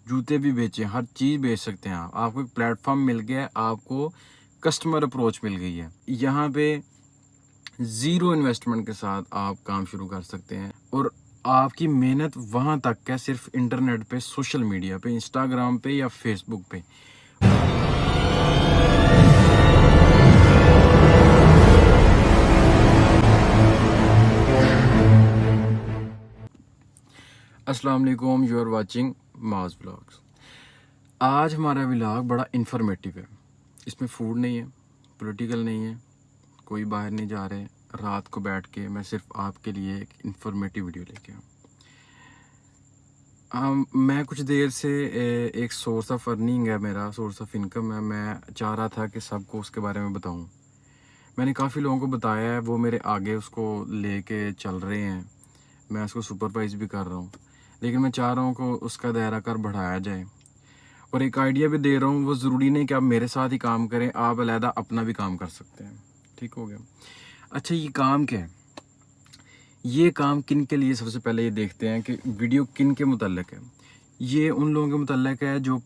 जूते भी बेचें, हर चीज़ बेच सकते हैं आप। आपको एक प्लेटफॉर्म मिल गया है, आपको कस्टमर अप्रोच मिल गई है। यहाँ पे ज़ीरो इन्वेस्टमेंट के साथ आप काम शुरू कर सकते हैं और आपकी मेहनत वहाँ तक है, सिर्फ इंटरनेट पे, सोशल मीडिया पे, इंस्टाग्राम पे या फेसबुक पे। अस्सलाम वालेकुम, यू आर वाचिंग माज व्लॉग्स। आज हमारा व्लॉग बड़ा इन्फॉर्मेटिव है। इसमें फूड नहीं है, पॉलिटिकल नहीं है, कोई बाहर नहीं जा रहे। रात को बैठ के मैं सिर्फ आपके लिए एक इन्फॉर्मेटिव वीडियो लेके आऊँ। मैं कुछ देर से एक सोर्स ऑफ अर्निंग है, मेरा सोर्स ऑफ इनकम है। मैं चाह रहा था कि सबको उसके बारे में बताऊँ। मैंने काफ़ी लोगों को बताया है, वो मेरे आगे उसको लेके चल रहे हैं। मैं उसको सुपरवाइज़ भी कर रहा हूँ, लेकिन मैं चाह रहा हूँ कि उसका दायरा कार बढ़ाया जाए। और एक आइडिया भी दे रहा हूँ, वो ज़रूरी नहीं कि आप मेरे साथ ही काम करें, आप अलहदा अपना भी काम कर सकते हैं। ठीक हो गया। अच्छा, ये काम क्या है? ये काम किन के लिए, सबसे पहले ये देखते हैं कि वीडियो किन के मुतल्लिक है। ये उन लोगों के मुतल्लिक है जो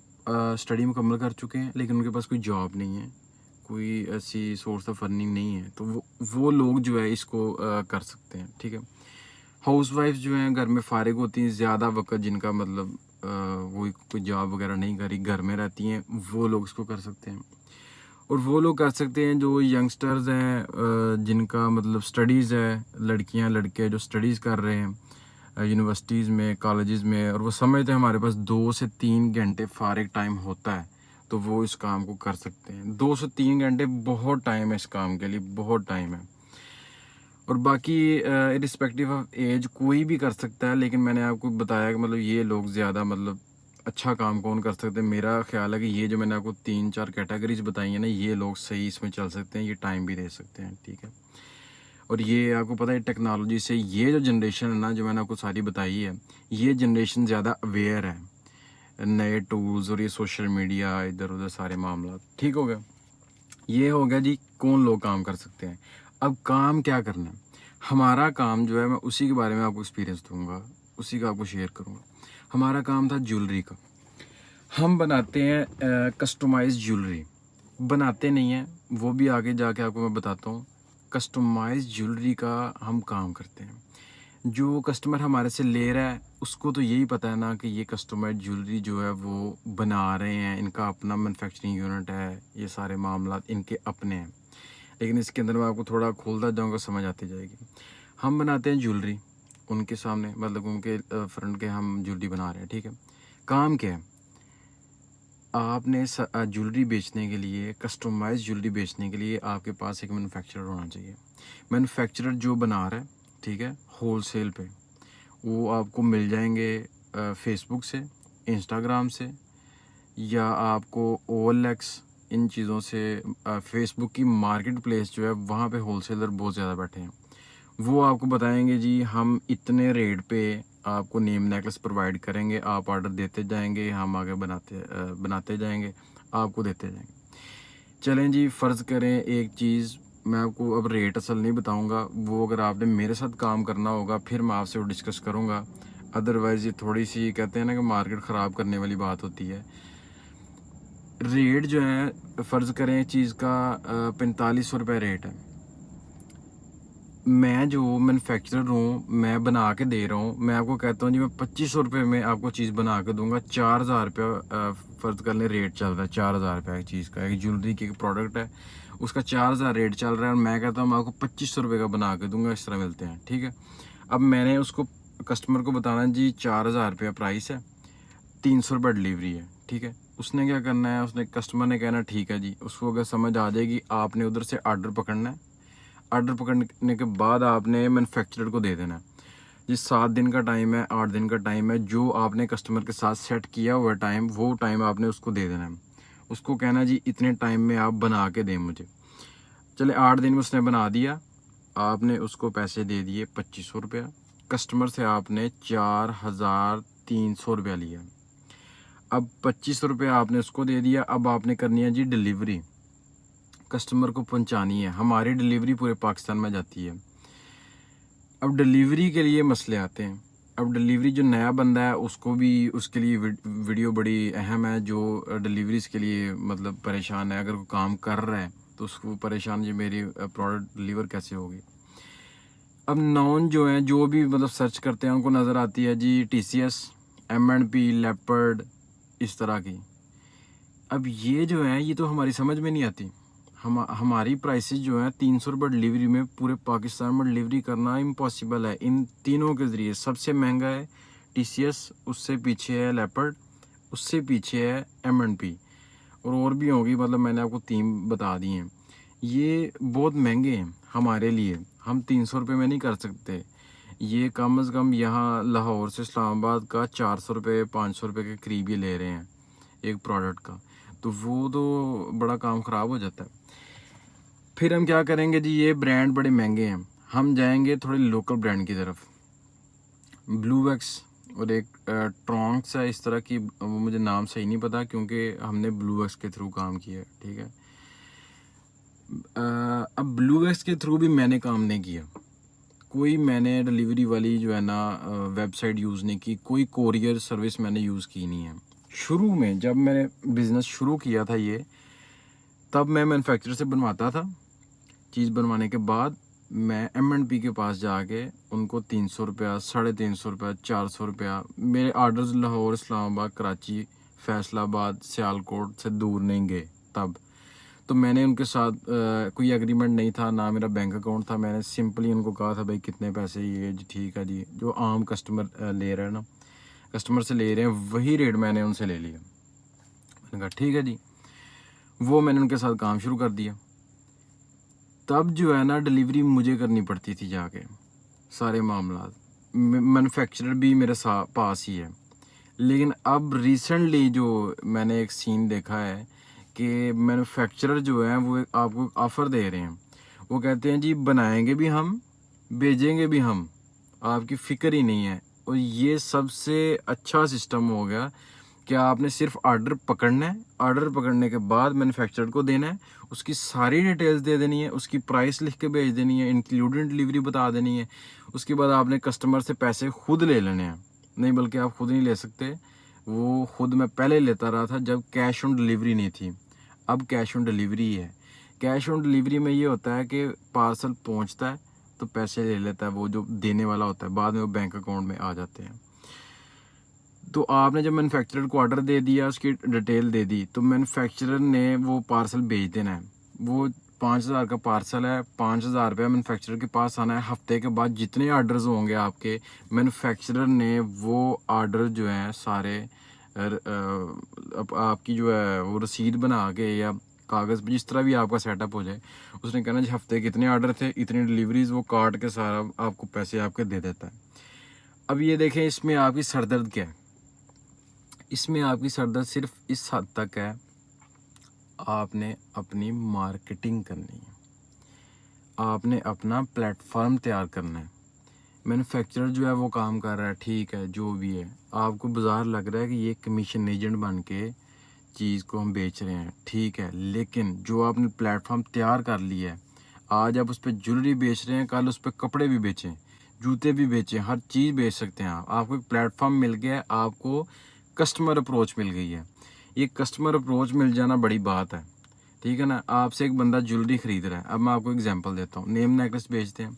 स्टडी मुकम्मल कर चुके हैं, लेकिन उनके पास कोई जॉब नहीं है, कोई ऐसी सोर्स ऑफ अर्निंग नहीं है, तो वो लोग जो है इसको कर सकते हैं। ठीक है। हाउसवाइफ जो हैं घर में फ़ारिग होती हैं, ज़्यादा वक्त जिनका मतलब वो कोई जॉब वगैरह नहीं करी, घर में रहती हैं, वो लोग इसको कर सकते हैं। और वो लोग कर सकते हैं जो यंगस्टर्स हैं, जिनका मतलब स्टडीज़ है, लड़कियां लड़के जो स्टडीज़ कर रहे हैं यूनिवर्सिटीज़ में, कॉलेजेस में, और वो समझते हैं हमारे पास 2 से 3 घंटे फ़ारिग टाइम होता है, तो वो इस काम को कर सकते हैं। 2 से 3 घंटे बहुत टाइम है इस काम के लिए, बहुत टाइम है। और बाकी इरिस्पेक्टिव ऑफ एज कोई भी कर सकता है, लेकिन मैंने आपको बताया कि मतलब ये लोग ज़्यादा मतलब अच्छा काम कौन कर सकते हैं। मेरा ख्याल है कि ये जो मैंने आपको 3-4 कैटेगरीज बताई हैं ना, ये लोग सही इसमें चल सकते हैं, ये टाइम भी दे सकते हैं। ठीक है। और ये आपको पता है टेक्नोलॉजी से ये जो जनरेशन है ना, जो मैंने आपको सारी बताई है, ये जनरेशन ज़्यादा अवेयर है, नए टूल्स और ये सोशल मीडिया इधर उधर सारे मामला। ठीक हो गया। ये हो गया जी कौन लोग काम कर सकते हैं। अब काम क्या करना है? हमारा काम जो है, मैं उसी के बारे में आपको एक्सपीरियंस दूंगा, उसी का आपको शेयर करूंगा। हमारा काम था ज्वेलरी का। हम बनाते हैं कस्टमाइज ज्वेलरी। बनाते नहीं हैं, वो भी आगे जाके आपको मैं बताता हूँ। कस्टमाइज ज्वेलरी का हम काम करते हैं। जो कस्टमर हमारे से ले रहा है उसको तो यही पता है ना कि ये कस्टमाइज ज्वेलरी जो है वो बना रहे हैं, इनका अपना मैन्युफैक्चरिंग यूनिट है, ये सारे मामला इनके अपने हैं। लेकिन इसके अंदर मैं आपको थोड़ा खोलता जाऊँगा, समझ आती जाएगी। हम बनाते हैं ज्वेलरी उनके सामने, मतलब उनके फ्रंट के हम ज्वेलरी बना रहे हैं। ठीक है। काम क्या है? आपने ज्वेलरी बेचने के लिए, कस्टमाइज ज्वेलरी बेचने के लिए आपके पास एक मैन्युफैक्चरर होना चाहिए। मैन्युफैक्चरर जो बना रहा है, ठीक है, होलसेल पे, वो आपको मिल जाएंगे फेसबुक से, इंस्टाग्राम से, या आपको OLX इन चीज़ों से। फेसबुक की मार्केट प्लेस जो है वहाँ पे होलसेलर बहुत ज़्यादा बैठे हैं। वो आपको बताएंगे जी हम इतने रेट पे आपको नेम नेकलेस प्रोवाइड करेंगे, आप ऑर्डर देते जाएंगे, हम आगे बनाते जाएंगे, आपको देते जाएंगे। चलें जी, फ़र्ज़ करें एक चीज़, मैं आपको अब रेट असल नहीं बताऊंगा, वो अगर आपने मेरे साथ काम करना होगा फिर मैं आपसे वो डिस्कस करूंगा। अदरवाइज़ ये थोड़ी सी कहते हैं ना कि मार्केट ख़राब करने वाली बात होती है। रेट जो है, फ़र्ज़ करें चीज़ का 4500 रुपये रेट है। मैं जो मैन्युफैक्चरर हूँ, मैं बना के दे रहा हूँ, मैं आपको कहता हूँ जी मैं 2500 रुपये में आपको चीज़ बना के दूंगा। 4000 रुपया फ़र्ज़ कर लें रेट चल रहा है, 4000 रुपये एक चीज़ का, एक ज्वेलरी की प्रोडक्ट है, उसका 4000 रेट चल रहा है, और मैं कहता हूँ मैं आपको 2500 रुपये का बना के दूंगा। इस तरह मिलते हैं। ठीक है। अब मैंने उसको कस्टमर को बताना जी 4000 रुपया प्राइस है, 300 रुपये डिलीवरी है। ठीक है। उसने क्या करना है, उसने कस्टमर ने कहना ठीक है जी, उसको अगर समझ आ जाएगी, आपने उधर से आर्डर पकड़ना है। आर्डर पकड़ने के बाद आपने मैन्युफैक्चरर को दे देना है। ये 7 दिन का टाइम है, 8 दिन का टाइम है, जो आपने कस्टमर के साथ सेट किया हुआ टाइम, वो टाइम आपने उसको दे देना है। उसको कहना जी इतने टाइम में आप बना के दें मुझे। चले 8 दिन में उसने बना दिया, आपने उसको पैसे दे दिए 2500 रुपया। कस्टमर से आपने 4300 रुपया लिया। अब 2500 रुपया आपने उसको दे दिया। अब आपने करनी है जी डिलीवरी, कस्टमर को पहुंचानी है। हमारी डिलीवरी पूरे पाकिस्तान में जाती है। अब डिलीवरी के लिए मसले आते हैं। अब डिलीवरी जो नया बंदा है उसको भी उसके लिए वीडियो बड़ी अहम है। जो डिलीवरीज के लिए मतलब परेशान है, अगर वो काम कर रहा है तो उसको परेशान, जी मेरी प्रोडक्ट डिलीवर कैसे होगी। अब नॉन जो हैं, जो भी मतलब सर्च करते हैं उनको नज़र आती है जी TCS, M&P, लेपर्ड, इस तरह की। अब ये जो है ये तो हमारी समझ में नहीं आती। हमारी प्राइसेस जो है 300 रुपये डिलीवरी में पूरे पाकिस्तान में डिलीवरी करना इम्पॉसिबल है। इन तीनों के ज़रिए सबसे महंगा है TCS, उससे पीछे है लेपर्ड, उससे पीछे है M&P, और भी होंगी, मतलब मैंने आपको 3 बता दिए हैं। ये बहुत महंगे हैं हमारे लिए, हम 300 रुपये में नहीं कर सकते। ये कम से कम यहाँ लाहौर से इस्लामाबाद का 400 रुपये 500 रुपये के करीब ये ले रहे हैं एक प्रोडक्ट का, तो वो तो बड़ा काम ख़राब हो जाता है। फिर हम क्या करेंगे जी, ये ब्रांड बड़े महंगे हैं, हम जाएंगे थोड़े लोकल ब्रांड की तरफ। ब्लू वैक्स और एक ट्रॉन्क्स है इस तरह की, वो मुझे नाम सही नहीं पता क्योंकि हमने ब्लू वैक्स के थ्रू काम किया है, ठीक है। अब ब्लू वैक्स के थ्रू भी मैंने काम नहीं किया, कोई मैंने डिलीवरी वाली जो है ना वेबसाइट यूज़ नहीं की, कोई कोरियर सर्विस मैंने यूज़ की नहीं है। शुरू में जब मैंने बिज़नेस शुरू किया था ये, तब मैं मैन्युफैक्चरर से बनवाता था। चीज़ बनवाने के बाद मैं M&P के पास जाके उनको 300 रुपया, 350 रुपया, 400 रुपया, मेरे आर्डर्स लाहौर, इस्लामाबाद, कराची, फैसलाबाद, सियालकोट से दूर नहीं गए तब। तो मैंने उनके साथ कोई एग्रीमेंट नहीं था, ना मेरा बैंक अकाउंट था। मैंने सिंपली उनको कहा था भाई कितने पैसे, ये जी ठीक है जी, जो आम कस्टमर ले रहे हैं ना, कस्टमर से ले रहे हैं वही रेट मैंने उनसे ले लिया। मैंने कहा ठीक है जी, वो मैंने उनके साथ काम शुरू कर दिया। तब जो है ना डिलीवरी मुझे करनी पड़ती थी जाके, सारे मामला, मैन्युफैक्चरर भी मेरे पास ही है। लेकिन अब रिसेंटली जो मैंने एक सीन देखा है कि मैन्युफैक्चरर जो है वो आपको ऑफ़र दे रहे हैं, वो कहते हैं जी बनाएंगे भी हम, भेजेंगे भी हम, आपकी फ़िक्र ही नहीं है। और ये सबसे अच्छा सिस्टम हो गया कि आपने सिर्फ ऑर्डर पकड़ना है, ऑर्डर पकड़ने के बाद मैन्युफैक्चरर को देना है, उसकी सारी डिटेल्स दे देनी है, उसकी प्राइस लिख के भेज देनी है, इंक्लूडिंग डिलीवरी बता देनी है। उसके बाद आपने कस्टमर से पैसे खुद ले लेने हैं, नहीं बल्कि आप खुद नहीं ले सकते, वो खुद मैं पहले लेता रहा था जब कैश ऑन डिलीवरी नहीं थी, अब कैश ऑन डिलीवरी है। कैश ऑन डिलीवरी में ये होता है कि पार्सल पहुंचता है तो पैसे ले लेता है वो जो देने वाला होता है, बाद में वो बैंक अकाउंट में आ जाते हैं। तो आपने जब मैन्युफैक्चरर को ऑर्डर दे दिया, उसकी डिटेल दे दी, तो मैन्युफैक्चरर ने वो पार्सल भेज देना है। वो 5000 का पार्सल है, 5000 रुपया मैन्युफैक्चरर के पास आना है। हफ्ते के बाद जितने ऑर्डर्स होंगे आपके, मैन्युफैक्चरर ने वो ऑर्डर जो हैं सारे आपकी जो है वो रसीद बना के या कागज़ जिस तरह भी आपका सेटअप हो जाए, उसने कहना जी हफ्ते के इतने ऑर्डर थे, इतनी डिलीवरीज, वो काट के सारा आपको पैसे आपके दे देता है। अब ये देखें इसमें आपकी सरदर्द क्या है, इसमें आपकी सरदर्द सिर्फ इस हद तक है, आपने अपनी मार्केटिंग करनी है, आपने अपना प्लेटफॉर्म तैयार करना है। मैन्युफैक्चरर जो है वो काम कर रहा है, ठीक है, जो भी है, आपको बाज़ार लग रहा है कि ये कमीशन एजेंट बन के चीज़ को हम बेच रहे हैं, ठीक है, लेकिन जो आपने प्लेटफॉर्म तैयार कर लिया है, आज आप उस पर ज्वेलरी बेच रहे हैं, कल उस पर कपड़े भी बेचें, जूते भी बेचें, हर चीज़ बेच सकते हैं आपको एक प्लेटफॉर्म मिल गया है, आपको कस्टमर अप्रोच मिल गई है। ये कस्टमर अप्रोच मिल जाना बड़ी बात है, ठीक है ना। आपसे एक बंदा ज्वेलरी ख़रीद रहा है, अब मैं आपको एग्जांपल देता हूँ, नेम नेकलेस बेचते हैं।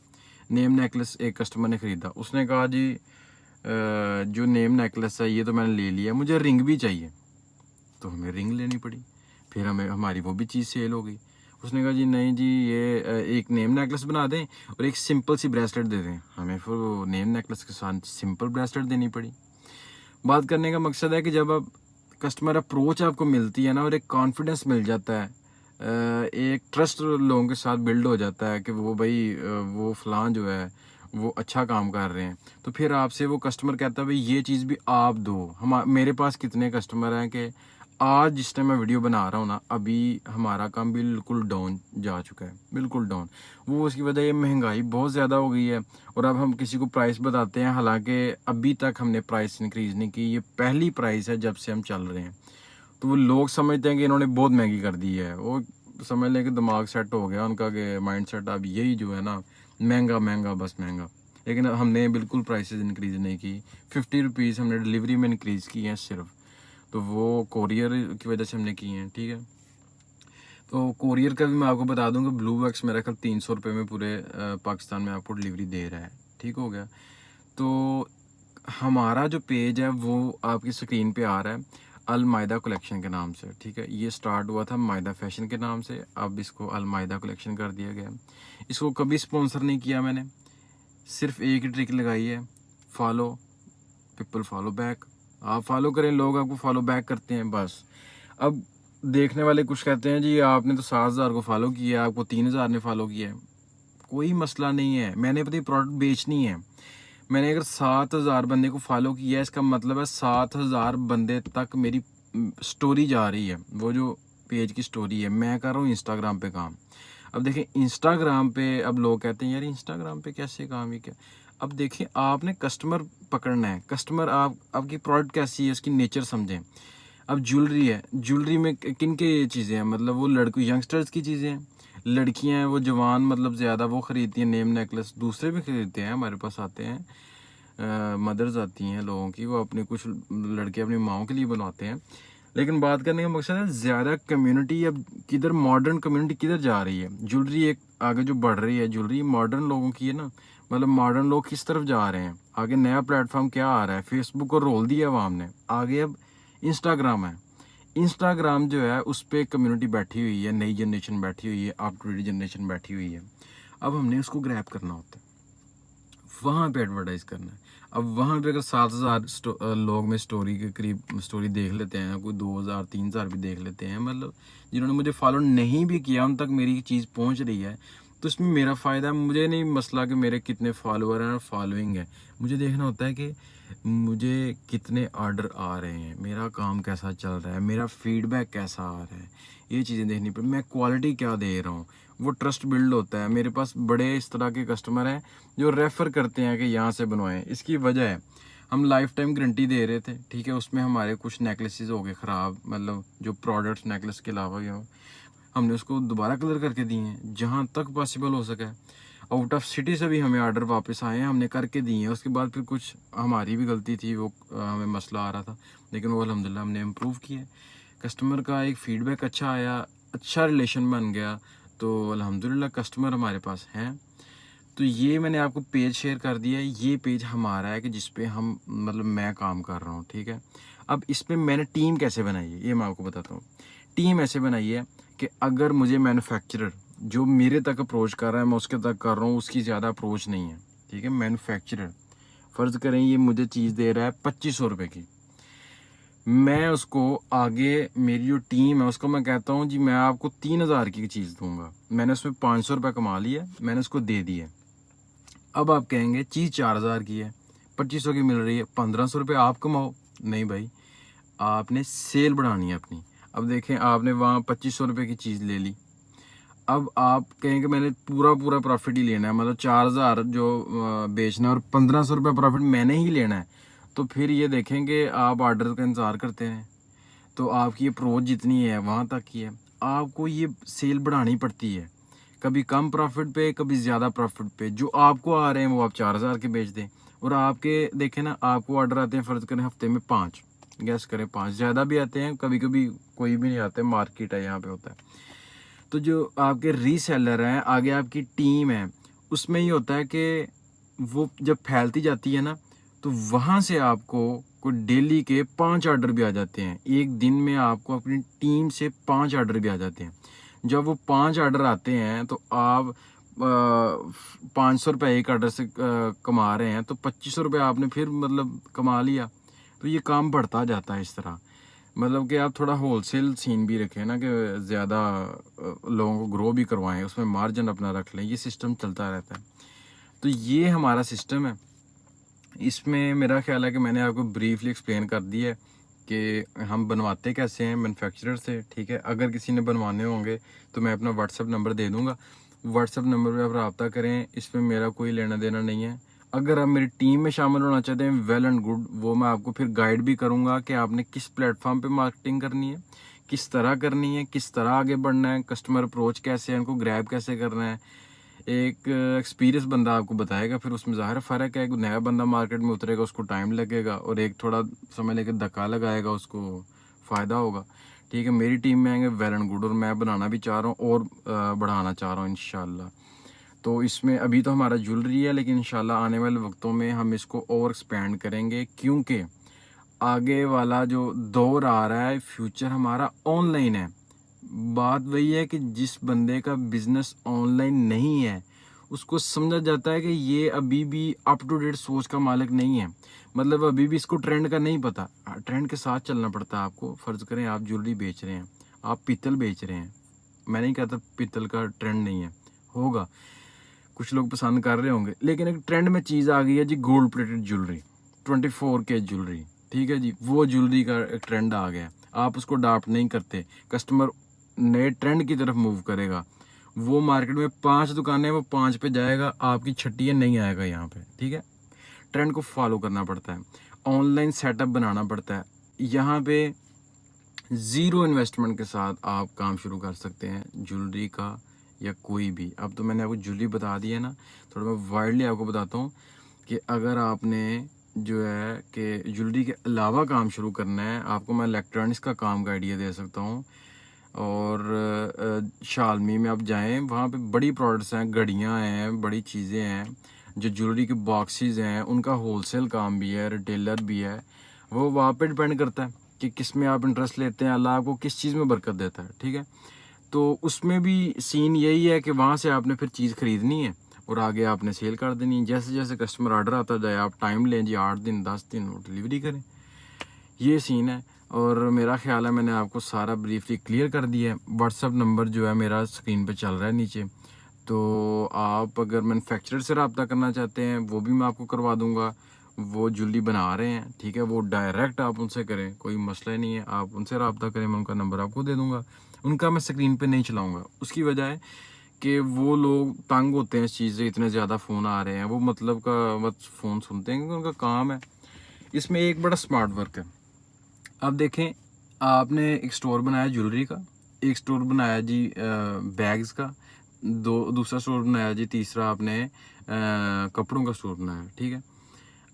नेम नेकलेस एक कस्टमर ने ख़रीदा, उसने कहा जी जो नेम नेकलेस है ये तो मैंने ले लिया, मुझे रिंग भी चाहिए, तो हमें रिंग लेनी पड़ी। फिर हमें हमारी वो भी चीज़ सेल हो गई। उसने कहा जी नहीं जी ये एक नेम नेकलेस बना दें और एक सिंपल सी ब्रेसलेट दे दें, हमें फिर वो नेम नेकलेस के साथ सिंपल ब्रेसलेट देनी पड़ी। बात करने का मकसद है कि जब आप कस्टमर अप्रोच आपको मिलती है ना, और एक कॉन्फिडेंस मिल जाता है, एक ट्रस्ट लोगों के साथ बिल्ड हो जाता है कि वो भाई वो फ़लाँ जो है वो अच्छा काम कर रहे हैं, तो फिर आपसे वो कस्टमर कहता है भाई ये चीज़ भी आप दो। हम मेरे पास कितने कस्टमर हैं कि आज जिस टाइम मैं वीडियो बना रहा हूँ ना, अभी हमारा काम बिल्कुल डाउन जा चुका है, बिल्कुल डाउन। वो उसकी वजह ये महंगाई बहुत ज़्यादा हो गई है, और अब हम किसी को प्राइस बताते हैं, हालांकि अभी तक हमने प्राइस इंक्रीज़ नहीं की, ये पहली प्राइस है जब से हम चल रहे हैं। तो वो लोग समझते हैं कि इन्होंने बहुत महंगी कर दी है, वो समझ लें कि दिमाग सेट हो गया उनका कि माइंड सेट अब यही जो है ना, महंगा महंगा बस महंगा। लेकिन हमने बिल्कुल प्राइसेस इंक्रीज़ नहीं की। 50 रुपीज़ हमने डिलीवरी में इंक्रीज़ की हैं सिर्फ, तो वो कोरियर की वजह से हमने की हैं, ठीक है। तो कोरियर का भी मैं आपको बता दूं कि ब्लू वैक्स मेरा ख्याल 300 रुपये में पूरे पाकिस्तान में आपको डिलीवरी दे रहा है, ठीक हो गया। तो हमारा जो पेज है वो आपकी स्क्रीन पे आ रहा है अल मायदा कलेक्शन के नाम से, ठीक है। ये स्टार्ट हुआ था मायदा फैशन के नाम से, अब इसको अल मायदा कलेक्शन कर दिया गया। इसको कभी स्पॉन्सर नहीं किया मैंने, सिर्फ एक ही ट्रिक लगाई है, फॉलो पीपल फॉलो बैक। आप फॉलो करें, लोग आपको फॉलो बैक करते हैं, बस। अब देखने वाले कुछ कहते हैं जी आपने तो 7,000 को फॉलो किया, आपको 3,000 ने फॉलो किया है। कोई मसला नहीं है, मैंने अपनी प्रोडक्ट बेचनी है। मैंने अगर 7,000 बंदे को फॉलो किया है, इसका मतलब है 7,000 बंदे तक मेरी स्टोरी जा रही है। वो जो पेज की स्टोरी है, मैं कर रहा हूँ इंस्टाग्राम पे काम। अब देखें इंस्टाग्राम पे, अब लोग कहते हैं यार इंस्टाग्राम पे कैसे काम है क्या। अब देखें आपने कस्टमर पकड़ना है, कस्टमर आपकी प्रोडक्ट कैसी है उसकी नेचर समझें। अब ज्वेलरी है, ज्वेलरी में किन के चीज़ें हैं, मतलब वो लड़कों यंगस्टर्स की चीज़ें हैं, लड़कियां हैं वो जवान मतलब ज़्यादा वो ख़रीदती हैं नेम नेकलेस, दूसरे भी ख़रीदते हैं, हमारे पास आते हैं मदर्स आती हैं लोगों की, वो अपने कुछ लड़के अपनी माओं के लिए बनवाते हैं। लेकिन बात करने का मकसद है ज़्यादा कम्युनिटी अब किधर, मॉडर्न कम्युनिटी किधर जा रही है। ज्वेलरी एक आगे जो बढ़ रही है, ज्वेलरी मॉडर्न लोगों की है ना, मतलब मॉडर्न लोग किस तरफ जा रहे हैं। आगे नया प्लेटफॉर्म क्या आ रहा है, फेसबुक को रोल दिया अवाम ने, आगे अब इंस्टाग्राम है। इंस्टाग्राम जो है उस पर कम्युनिटी बैठी हुई है, नई जनरेशन बैठी हुई है, अप टू डेट जनरेशन बैठी हुई है। अब हमने उसको ग्रैब करना होता है, वहाँ पे एडवर्टाइज करना है। अब वहाँ पे अगर 7,000 लोग में स्टोरी के करीब स्टोरी देख लेते हैं, कोई 2,000 3,000 भी देख लेते हैं, मतलब जिन्होंने मुझे फॉलो नहीं भी किया उन तक मेरी चीज़ पहुँच रही है, तो इसमें मेरा फ़ायदा है। मुझे नहीं मसला कि मेरे कितने फॉलोअर हैं और फॉलोइंग है, मुझे देखना होता है कि मुझे कितने ऑर्डर आ रहे हैं, मेरा काम कैसा चल रहा है, मेरा फीडबैक कैसा आ रहा है, ये चीज़ें देखनी पड़ती, मैं क्वालिटी क्या दे रहा हूँ, वो ट्रस्ट बिल्ड होता है। मेरे पास बड़े इस तरह के कस्टमर हैं जो रेफ़र करते हैं कि यहाँ से बनवाएं। इसकी वजह है हम लाइफ टाइम गारंटी दे रहे थे, ठीक है। उसमें हमारे कुछ नेकलेसेस हो गए ख़राब, मतलब जो प्रोडक्ट्स नेकलेस के अलावा भी हो, हमने उसको दोबारा कलर करके दिए हैं जहाँ तक पॉसिबल हो सके। आउट ऑफ सिटी से भी हमें ऑर्डर वापस आए हैं, हमने करके दिए हैं। उसके बाद फिर कुछ हमारी भी गलती थी, वो हमें मसला आ रहा था, लेकिन वो अल्हम्दुलिल्लाह हमने इम्प्रूव किए। कस्टमर का एक फ़ीडबैक अच्छा आया, अच्छा रिलेशन बन गया, तो अल्हम्दुलिल्लाह कस्टमर हमारे पास हैं। तो ये मैंने आपको पेज शेयर कर दिया है, ये पेज हमारा है कि जिस पे हम मतलब मैं काम कर रहा हूँ, ठीक है। अब इस पे मैंने टीम कैसे बनाई है ये मैं आपको बताता हूँ। टीम ऐसे बनाई है कि अगर मुझे मैन्युफैक्चरर जो मेरे तक अप्रोच कर रहा है मैं उसके तक कर रहा हूँ, उसकी ज़्यादा अप्रोच नहीं है, ठीक है। मैन्युफैक्चरर फ़र्ज़ करें ये मुझे चीज़ दे रहा है 2500 रुपये की, मैं उसको आगे मेरी जो टीम है उसको मैं कहता हूँ जी मैं आपको 3,000 की चीज़ दूंगा, मैंने उसमें 500 रुपये कमा लिया, मैंने उसको दे दिया। अब आप कहेंगे चीज़ 4,000 की है, 2500 की मिल रही है, 1,500 रुपये आप कमाओ। नहीं भाई, आपने सेल बढ़ानी है अपनी। अब देखें आपने वहाँ 2500 रुपये की चीज़ ले ली, अब आप कहेंगे मैंने पूरा प्रॉफिट ही लेना है, मतलब 4,000 जो बेचना है और 1,500 रुपये प्रॉफिट मैंने ही लेना है, तो फिर ये देखेंगे आप ऑर्डर का इंतज़ार करते हैं, तो आपकी अप्रोच जितनी है वहाँ तक ही है। आपको ये सेल बढ़ानी पड़ती है, कभी कम प्रॉफिट पे, कभी ज़्यादा प्रॉफिट पे। जो आपको आ रहे हैं वो आप 4,000 के बेच दें, और आपके देखें ना आपको ऑर्डर आते हैं फ़र्ज़ करें हफ्ते में 5, गैस करें 5, ज़्यादा भी आते हैं, कभी कभी कोई भी नहीं आते, मार्केट है यहाँ पे होता है। तो जो आपके रीसेलर हैं, आगे आपकी टीम है, उसमें ये होता है कि वो जब फैलती जाती है ना, तो वहाँ से आपको कोई डेली के 5 ऑर्डर भी आ जाते हैं। एक दिन में आपको अपनी टीम से 5 ऑर्डर भी आ जाते हैं। जब वो 5 ऑर्डर आते हैं तो आप 500 रुपये एक ऑर्डर से कमा रहे हैं, तो 2500 रुपये आपने फिर मतलब कमा लिया। तो ये काम बढ़ता जाता है इस तरह, मतलब कि आप थोड़ा होलसेल सीन भी रखें ना, कि ज़्यादा लोगों को ग्रो भी करवाएं, उसमें मार्जिन अपना रख लें, ये सिस्टम चलता रहता है। तो ये हमारा सिस्टम है। इसमें मेरा ख्याल है कि मैंने आपको ब्रीफली एक्सप्लेन कर दिया है कि हम बनवाते कैसे हैं मैन्युफैक्चरर से, ठीक है। अगर किसी ने बनवाने होंगे तो मैं अपना व्हाट्सअप नंबर दे दूँगा, व्हाट्सअप नंबर पे आप रब्ता करें, इसमें मेरा कोई लेना देना नहीं है। अगर आप मेरी टीम में शामिल होना चाहते हैं वेल एंड गुड, वो मैं आपको फिर गाइड भी करूँगा कि आपने किस प्लेटफॉर्म पे मार्केटिंग करनी है, किस तरह करनी है, किस तरह आगे बढ़ना है, कस्टमर अप्रोच कैसे है, उनको ग्रैब कैसे करना है, एक एक्सपीरियंस बंदा आपको बताएगा, फिर उसमें ज़ाहिर फ़र्क है कि नया बंदा मार्केट में उतरेगा उसको टाइम लगेगा, और एक थोड़ा समय लेकर धक्का लगाएगा उसको फ़ायदा होगा। ठीक है, मेरी टीम में आएंगे वेल एंड गुड, और मैं बनाना भी चाह रहा हूँ और बढ़ाना चाह रहा हूँ इंशाल्लाह। तो इसमें अभी तो हमारा ज्वेलरी है, लेकिन इंशाल्लाह आने वाले वक्तों में हम इसको और एक्सपेंड करेंगे, क्योंकि आगे वाला जो दौर आ रहा है, फ्यूचर हमारा ऑनलाइन है। बात वही है कि जिस बंदे का बिजनेस ऑनलाइन नहीं है उसको समझा जाता है कि ये अभी भी अप टू डेट सोच का मालिक नहीं है, मतलब अभी भी इसको ट्रेंड का नहीं पता। ट्रेंड के साथ चलना पड़ता है आपको। फर्ज करें आप ज्वेलरी बेच रहे हैं, आप पीतल बेच रहे हैं, मैं नहीं कहता पीतल का ट्रेंड नहीं है, होगा, कुछ लोग पसंद कर रहे होंगे, लेकिन एक ट्रेंड में चीज़ आ गई है जी, gold plated jewellery, 24K jewellery. ठीक है जी, वो ज्वेलरी का एक ट्रेंड आ गया, आप उसको अडॉप्ट नहीं करते, कस्टमर नए ट्रेंड की तरफ मूव करेगा। वो मार्केट में 5 दुकानें, वो 5 पे जाएगा, आपकी छठी है नहीं आएगा यहाँ पे। ठीक है, ट्रेंड को फॉलो करना पड़ता है, ऑनलाइन सेटअप बनाना पड़ता है। यहाँ पे ज़ीरो इन्वेस्टमेंट के साथ आप काम शुरू कर सकते हैं ज्वेलरी का, या कोई भी। अब तो मैंने आपको ज्वेलरी बता दी है ना, थोड़ा मैं वाइडली आपको बताता हूँ कि अगर आपने जो है कि ज्वेलरी के अलावा काम शुरू करना है, आपको मैं इलेक्ट्रॉनिक्स का काम का आइडिया दे सकता हूँ। और शालमी में आप जाएं, वहाँ पे बड़ी प्रोडक्ट्स हैं, घड़ियाँ हैं, बड़ी चीज़ें हैं, जो ज्वेलरी के बॉक्सेस हैं, उनका होलसेल काम भी है, रिटेलर भी है। वो वहाँ पे डिपेंड करता है कि किस में आप इंटरेस्ट लेते हैं, अल्लाह आपको किस चीज़ में बरकत देता है। ठीक है, तो उसमें भी सीन यही है कि वहाँ से आपने फिर चीज़ ख़रीदनी है और आगे आपने सेल कर देनी है। जैसे जैसे कस्टमर ऑर्डर आता जाए, आप टाइम लें जी, 8 दिन 10 दिन डिलीवरी करें, ये सीन है। और मेरा ख्याल है मैंने आपको सारा ब्रीफली क्लियर कर दिया है। व्हाट्सअप नंबर जो है मेरा स्क्रीन पे चल रहा है नीचे, तो आप अगर मैन्युफैक्चरर से रब्ता करना चाहते हैं वो भी मैं आपको करवा दूंगा। वो ज्वेलरी बना रहे हैं, ठीक है, वो डायरेक्ट आप उनसे करें, कोई मसला नहीं है, आप उनसे रब्ता करें, मैं उनका नंबर आपको दे दूंगा। उनका मैं स्क्रीन पे नहीं चलाऊँगा, उसकी वजह है कि वो लोग तंग होते हैं इस चीज़ से, इतने ज़्यादा फ़ोन आ रहे हैं, वो मतलब का बस फ़ोन सुनते हैं क्योंकि उनका काम है। इसमें एक बड़ा स्मार्ट वर्क है। अब देखें, आपने एक स्टोर बनाया ज्वेलरी का, एक स्टोर बनाया जी बैग्स का, दूसरा स्टोर बनाया जी, तीसरा आपने कपड़ों का स्टोर बनाया। ठीक है,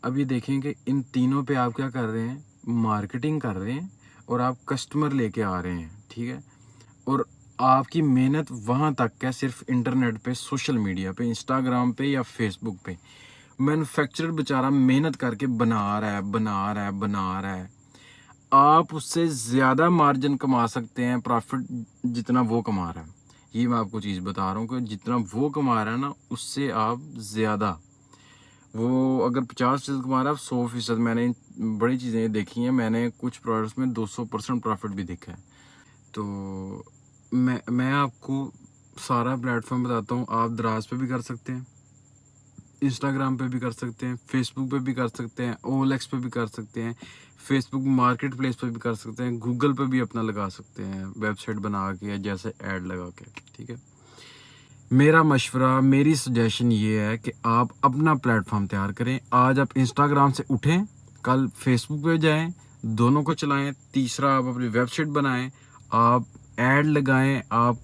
अब ये देखें कि इन तीनों पे आप क्या कर रहे हैं, मार्केटिंग कर रहे हैं और आप कस्टमर लेके आ रहे हैं। ठीक है, और आपकी मेहनत वहाँ तक है, सिर्फ इंटरनेट पे, सोशल मीडिया पे, इंस्टाग्राम पे या फेसबुक पे। मैन्युफैक्चरर बेचारा मेहनत करके बना रहा है, बना रहा है, बना रहा है, आप उससे ज़्यादा मार्जिन कमा सकते हैं, प्रॉफिट जितना वो कमा रहा है। ये मैं आपको चीज़ बता रहा हूँ कि जितना वो कमा रहा है ना, उससे आप ज़्यादा, वो अगर 50% कमा रहा है, आप 100%। मैंने बड़ी चीज़ें देखी हैं, मैंने कुछ प्रोडक्ट्स में 200% प्रॉफिट भी देखा है। तो मैं आपको सारा प्लेटफॉर्म बताता हूँ। आप दराज पे भी कर सकते हैं, इंस्टाग्राम पे भी कर सकते हैं, फेसबुक पे भी कर सकते हैं, OLX पे भी कर सकते हैं, फेसबुक मार्केट प्लेस पे भी कर सकते हैं, गूगल पे भी अपना लगा सकते हैं, वेबसाइट बना के जैसे ऐड लगा के। ठीक है, मेरा मशवरा, मेरी सजेशन ये है कि आप अपना प्लेटफॉर्म तैयार करें। आज आप इंस्टाग्राम से उठें, कल फेसबुक पे जाएं, दोनों को चलाएं, तीसरा आप अपनी वेबसाइट बनाएं, आप ऐड लगाएं, आप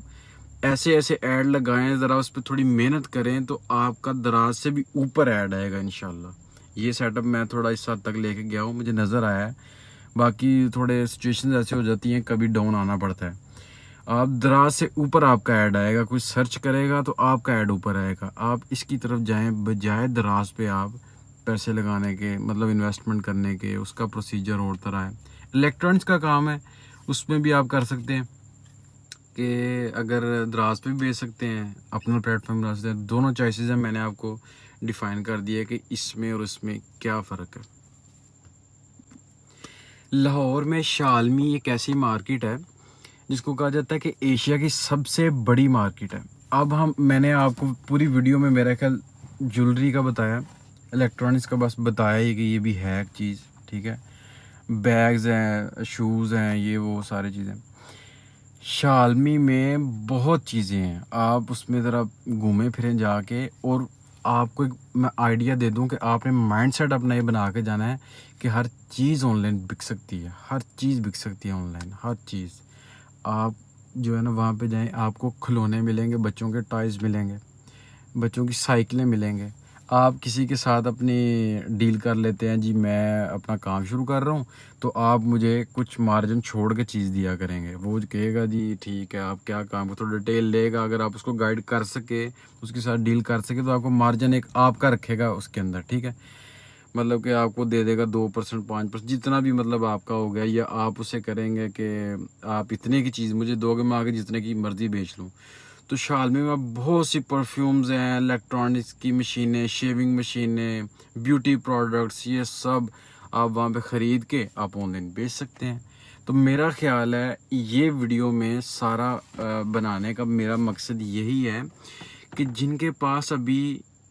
ऐसे ऐसे ऐड लगाएं, ज़रा उस पर थोड़ी मेहनत करें तो आपका दराज से भी ऊपर ऐड आएगा इंशाल्लाह। ये सेटअप मैं थोड़ा इस हद तक लेके गया हूँ, मुझे नज़र आया है। बाकी थोड़े सिचुएशन ऐसे हो जाती हैं, कभी डाउन आना पड़ता है। आप दराज से ऊपर आपका ऐड आएगा, कोई सर्च करेगा तो आपका ऐड ऊपर आएगा। आप इसकी तरफ जाएं, बजाय दराज पे आप पैसे लगाने के, मतलब इन्वेस्टमेंट करने के, उसका प्रोसीजर और तरह है। इलेक्ट्रॉनिक्स का काम है, उसमें भी आप कर सकते हैं कि अगर दराज पे भी बेच सकते हैं, अपना प्लेटफॉर्म बना सकते हैं। दोनों चॉइसेस हैं, मैंने आपको डिफ़ाइन कर दिया कि इसमें और इसमें क्या फ़र्क है। लाहौर में शालमी एक ऐसी मार्केट है जिसको कहा जाता है कि एशिया की सबसे बड़ी मार्केट है। अब मैंने आपको पूरी वीडियो में मेरा ख्याल ज्वेलरी का बताया, इलेक्ट्रॉनिक्स का बस बताया ही कि ये भी है एक चीज़। ठीक है, बैग्स हैं, शूज़ हैं, ये वो सारी चीज़ें। शालमी में बहुत चीज़ें हैं, आप उसमें ज़रा घूमें फिरें जाके, और आपको एक मैं आइडिया दे दूं कि आपने माइंडसेट अपना ये बना के जाना है कि हर चीज़ ऑनलाइन बिक सकती है, हर चीज़ बिक सकती है ऑनलाइन, हर चीज़। आप जो है ना वहाँ पे जाएं, आपको खिलौने मिलेंगे, बच्चों के टॉयज़ मिलेंगे, बच्चों की साइकिलें मिलेंगे। आप किसी के साथ अपनी डील कर लेते हैं, जी मैं अपना काम शुरू कर रहा हूँ तो आप मुझे कुछ मार्जिन छोड़ के चीज़ दिया करेंगे। वो कहेगा जी ठीक है, आप क्या काम को थोड़ा डिटेल लेगा, अगर आप उसको गाइड कर सके, उसके साथ डील कर सके तो आपको मार्जिन एक आपका रखेगा उसके अंदर, ठीक है। मतलब कि आपको दे देगा 2% 5% जितना भी मतलब आपका हो गया, या आप उसे करेंगे कि आप इतने की चीज़ मुझे दोगे, मैं आगे जितने की मर्ज़ी बेच लूँ। तो शालमी में बहुत सी परफ्यूम्स हैं, इलेक्ट्रॉनिक्स की मशीनें, शेविंग मशीनें, ब्यूटी प्रोडक्ट्स, ये सब आप वहाँ पे ख़रीद के आप ऑनलाइन बेच सकते हैं। तो मेरा ख़्याल है ये वीडियो में सारा बनाने का मेरा मकसद यही है कि जिनके पास अभी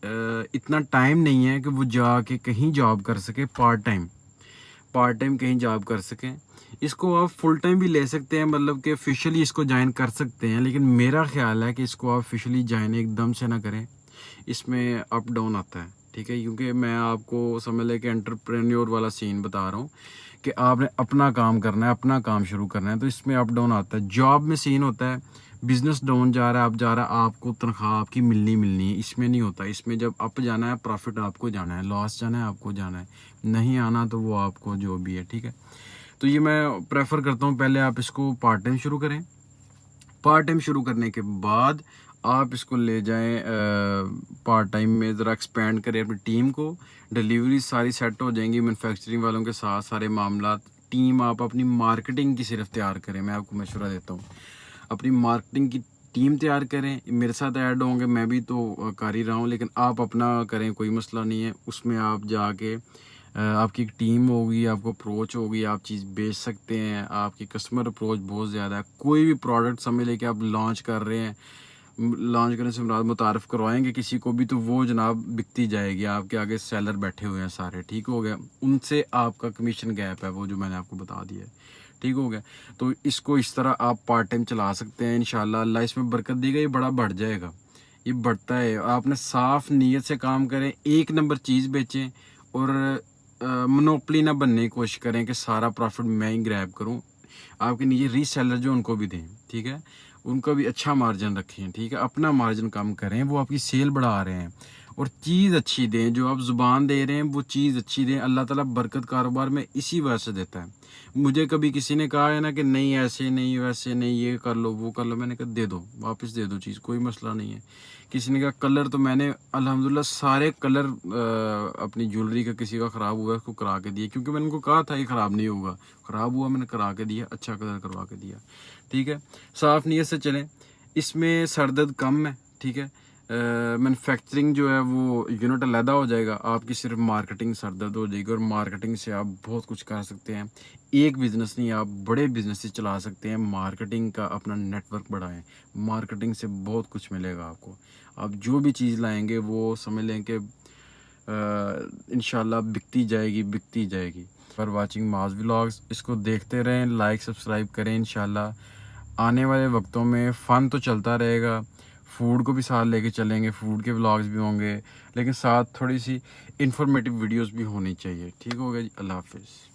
इतना टाइम नहीं है कि वो जाके कहीं जॉब कर सके, पार्ट टाइम कहीं जॉब कर सकें, इसको आप फुल टाइम भी ले सकते हैं, मतलब कि ऑफिशियली इसको ज्वाइन कर सकते हैं। लेकिन मेरा ख्याल है कि इसको आप ऑफिशियली ज्वाइन एकदम से ना करें, इसमें अप डाउन आता है, ठीक है। क्योंकि मैं आपको समझ लें कि एंटरप्रेन्योर वाला सीन बता रहा हूँ कि आपने अपना काम करना है, अपना काम शुरू करना है, तो इसमें अप डाउन आता है। जॉब में सीन होता है बिजनेस डाउन जा रहा है, आप जा रहा है, आपको तनख्वाह आपकी मिलनी है। इसमें नहीं होता, इसमें जब अप जाना है प्रॉफिट आपको जाना है, लॉस जाना है आपको जाना है, नहीं आना तो वो आपको जो भी है, ठीक है। तो ये मैं प्रेफर करता हूँ पहले आप इसको पार्ट टाइम शुरू करें, पार्ट टाइम शुरू करने के बाद आप इसको ले जाएं पार्ट टाइम में, ज़रा एक्सपेंड करें अपनी टीम को, डिलीवरी सारी सेट हो जाएंगी मैन्युफैक्चरिंग वालों के साथ, सारे मामला। टीम आप अपनी मार्केटिंग की सिर्फ तैयार करें, मैं आपको मशवरा देता हूँ, अपनी मार्केटिंग की टीम तैयार करें। मेरे साथ ऐड होंगे, मैं भी तो कर ही रहा हूँ, लेकिन आप अपना करें, कोई मसला नहीं है। उसमें आप जाके आपकी एक टीम होगी, आपको अप्रोच होगी, आप चीज़ बेच सकते हैं, आपकी कस्टमर अप्रोच बहुत ज़्यादा है। कोई भी प्रोडक्ट समझ लेके आप लॉन्च कर रहे हैं, लॉन्च करने से मुराद मुतारफ़ करवाएंगे किसी को भी, तो वो जनाब बिकती जाएगी, आपके आगे सेलर बैठे हुए हैं सारे, ठीक हो गया। उनसे आपका कमीशन गैप है वो जो मैंने आपको बता दिया है, ठीक हो गया। तो इसको इस तरह आप पार्ट टाइम चला सकते हैं। इंशाल्लाह अल्लाह इसमें बरकत देगा, ये बड़ा बढ़ जाएगा, ये बढ़ता है। आपने साफ नीयत से काम करें, एक नंबर चीज़ बेचें, और मोनोपली ना बनने की कोशिश करें कि सारा प्रॉफिट मैं ही ग्रैब करूं। आपके नीचे रीसेलर जो उनको भी दें, ठीक है, उनको भी अच्छा मार्जिन रखें, ठीक है। अपना मार्जिन कम करें, वो आपकी सेल बढ़ा रहे हैं, और चीज़ अच्छी दें, जो आप ज़ुबान दे रहे हैं वो चीज़ अच्छी दें। अल्लाह ताला बरकत कारोबार में इसी वजह से देता है। मुझे कभी किसी ने कहा है ना कि नहीं ऐसे नहीं वैसे नहीं, ये कर लो वो कर लो, मैंने कहा दे दो, वापस दे दो चीज़, कोई मसला नहीं है। किसी ने कहा कलर, तो मैंने अल्हम्दुलिल्लाह सारे कलर अपनी ज्वेलरी का किसी का ख़राब हुआ उसको करा के दिए, क्योंकि मैंने उनको कहा था ये ख़राब नहीं होगा, ख़राब हुआ मैंने करा के दिया, अच्छा कलर करवा के दिया, ठीक है। साफ़ नीयत से चलें, इसमें सरदर्द कम है, ठीक है। मैन्युफैक्चरिंग जो है वो यूनिट अलहदा हो जाएगा, आपकी सिर्फ मार्केटिंग सरदर्द हो जाएगी, और मार्केटिंग से आप बहुत कुछ कर सकते हैं। एक बिज़नेस नहीं, आप बड़े बिजनेस चला सकते हैं। मार्केटिंग का अपना नेटवर्क बढ़ाएं, मार्केटिंग से बहुत कुछ मिलेगा आपको। आप जो भी चीज़ लाएंगे वो समझ लें कि इंशाल्लाह बिकती जाएगी, बिकती जाएगी। फॉर वाचिंग माज व्लॉग्स, इसको देखते रहें, लाइक सब्सक्राइब करें। इंशाल्लाह आने वाले वक्तों में फ़न तो चलता रहेगा, फूड को भी साथ लेके चलेंगे, फूड के व्लॉग्स भी होंगे, लेकिन साथ थोड़ी सी इंफॉर्मेटिव वीडियोस भी होनी चाहिए, ठीक हो गया जी। अल्लाह हाफिज़।